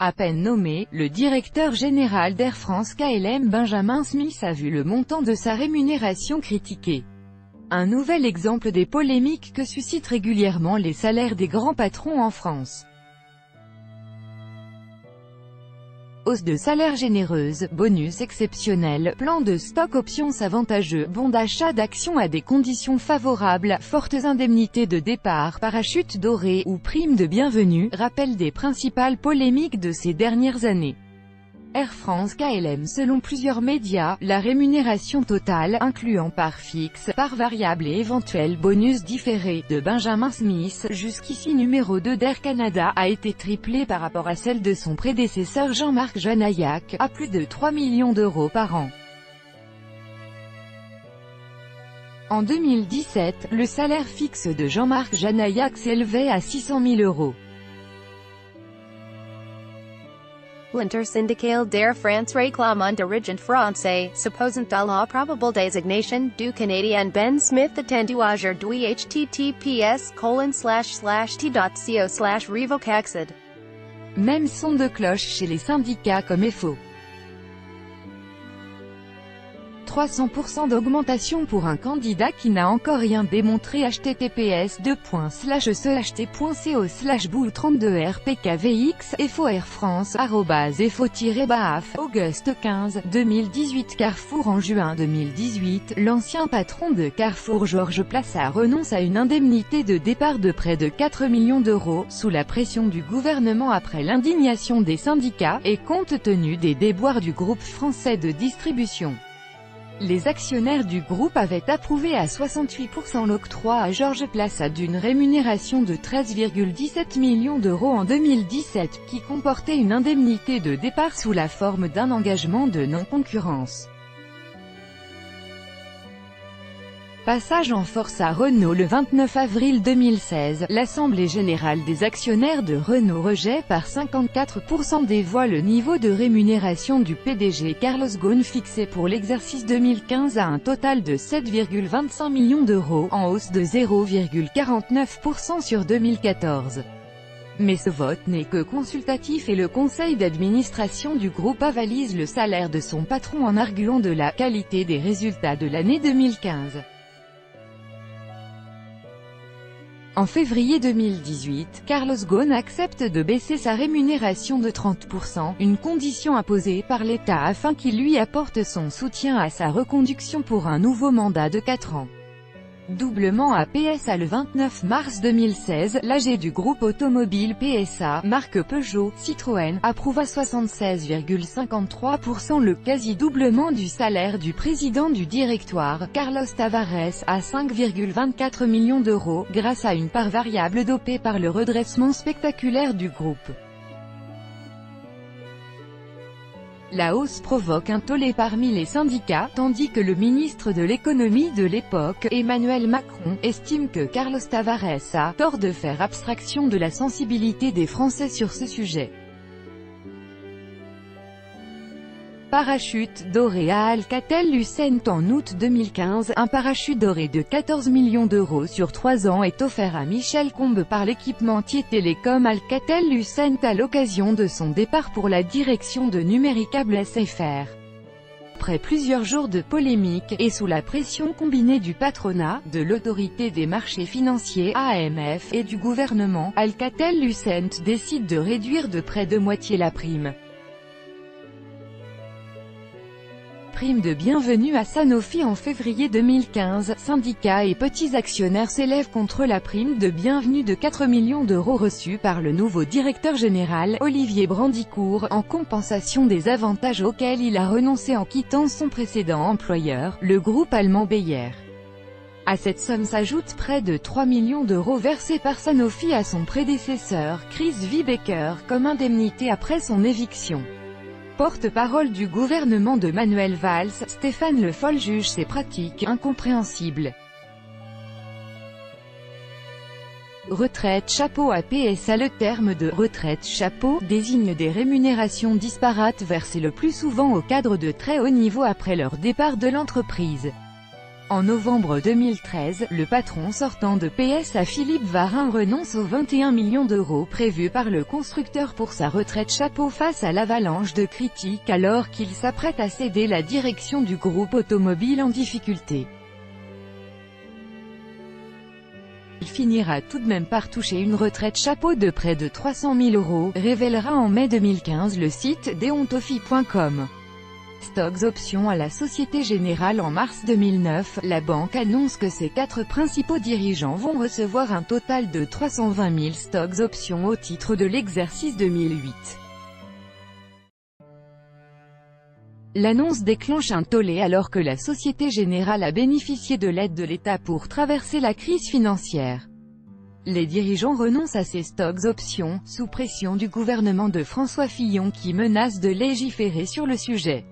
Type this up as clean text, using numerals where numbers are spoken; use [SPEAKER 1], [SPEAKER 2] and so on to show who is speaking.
[SPEAKER 1] À peine nommé, le directeur général d'Air France KLM Benjamin Smith a vu le montant de sa rémunération critiqué. Un nouvel exemple des polémiques que suscitent régulièrement les salaires des grands patrons en France. Hausse de salaire généreuse, bonus exceptionnel, plan de stock options avantageux, bons d'achat d'actions à des conditions favorables, fortes indemnités de départ, parachute doré, ou primes de bienvenue, rappellent des principales polémiques de ces dernières années. Air France KLM. Selon plusieurs médias, la rémunération totale, incluant part fixe, part variable et éventuels bonus différés, de Benjamin Smith, jusqu'ici numéro 2 d'Air Canada, a été triplée par rapport à celle de son prédécesseur Jean-Marc Janaillac, à plus de 3 millions d'euros par an. En 2017, le salaire fixe de Jean-Marc Janaillac s'élevait à 600 000 euros.
[SPEAKER 2] L'intersyndicale d'Air France réclame d'origine français, supposant à la probable désignation du Canadien Ben Smith attendu aujourd'hui https://t.co/revocacced.
[SPEAKER 1] Même son de cloche chez les syndicats comme FO. 300% d'augmentation pour un candidat qui n'a encore rien démontré. https://cht.co/bou32rpkvx FO Air France @FO-BAF Auguste 15, 2018 Carrefour. En juin 2018, l'ancien patron de Carrefour Georges Plassard renonce à une indemnité de départ de près de 4 millions d'euros, sous la pression du gouvernement après l'indignation des syndicats, et compte tenu des déboires du groupe français de distribution. Les actionnaires du groupe avaient approuvé à 68% l'octroi à Georges Plassard d'une rémunération de 13,17 millions d'euros en 2017, qui comportait une indemnité de départ sous la forme d'un engagement de non-concurrence. Passage en force à Renault. Le 29 avril 2016, l'Assemblée générale des actionnaires de Renault rejet par 54% des voix le niveau de rémunération du PDG Carlos Ghosn fixé pour l'exercice 2015 à un total de 7,25 millions d'euros, en hausse de 0,49% sur 2014. Mais ce vote n'est que consultatif et le conseil d'administration du groupe avalise le salaire de son patron en arguant de la qualité des résultats de l'année 2015. En février 2018, Carlos Ghosn accepte de baisser sa rémunération de 30%, une condition imposée par l'État afin qu'il lui apporte son soutien à sa reconduction pour un nouveau mandat de 4 ans. Doublement à PSA. Le 29 mars 2016, l'AG du groupe automobile PSA, marque Peugeot, Citroën, approuve à 76,53% le quasi-doublement du salaire du président du directoire, Carlos Tavares, à 5,24 millions d'euros, grâce à une part variable dopée par le redressement spectaculaire du groupe. La hausse provoque un tollé parmi les syndicats, tandis que le ministre de l'économie de l'époque, Emmanuel Macron, estime que Carlos Tavares a tort de faire abstraction de la sensibilité des Français sur ce sujet. Parachute doré à Alcatel-Lucent. En août 2015, un parachute doré de 14 millions d'euros sur 3 ans est offert à Michel Combes par l'équipementier télécom Alcatel-Lucent à l'occasion de son départ pour la direction de Numéricable SFR. Après plusieurs jours de polémique, et sous la pression combinée du patronat, de l'autorité des marchés financiers (AMF) et du gouvernement, Alcatel-Lucent décide de réduire de près de moitié la prime. Prime de bienvenue à Sanofi. En février 2015, syndicats et petits actionnaires s'élèvent contre la prime de bienvenue de 4 millions d'euros reçue par le nouveau directeur général, Olivier Brandicourt, en compensation des avantages auxquels il a renoncé en quittant son précédent employeur, le groupe allemand Bayer. À cette somme s'ajoutent près de 3 millions d'euros versés par Sanofi à son prédécesseur, Chris Wiebecker, comme indemnité après son éviction. Porte-parole du gouvernement de Manuel Valls, Stéphane Le Foll juge ces pratiques incompréhensibles. Retraite chapeau à PSA. Le terme de « retraite chapeau » désigne des rémunérations disparates versées le plus souvent aux cadres de très haut niveau après leur départ de l'entreprise. En novembre 2013, le patron sortant de PSA Philippe Varin renonce aux 21 millions d'euros prévus par le constructeur pour sa retraite chapeau face à l'avalanche de critiques alors qu'il s'apprête à céder la direction du groupe automobile en difficulté. Il finira tout de même par toucher une retraite chapeau de près de 300 000 euros, révélera en mai 2015 le site deontofie.com. Stocks options à la Société Générale. En mars 2009, la banque annonce que ses 4 principaux dirigeants vont recevoir un total de 320 000 stocks options au titre de l'exercice 2008. L'annonce déclenche un tollé alors que la Société Générale a bénéficié de l'aide de l'État pour traverser la crise financière. Les dirigeants renoncent à ces stocks options, sous pression du gouvernement de François Fillon qui menace de légiférer sur le sujet.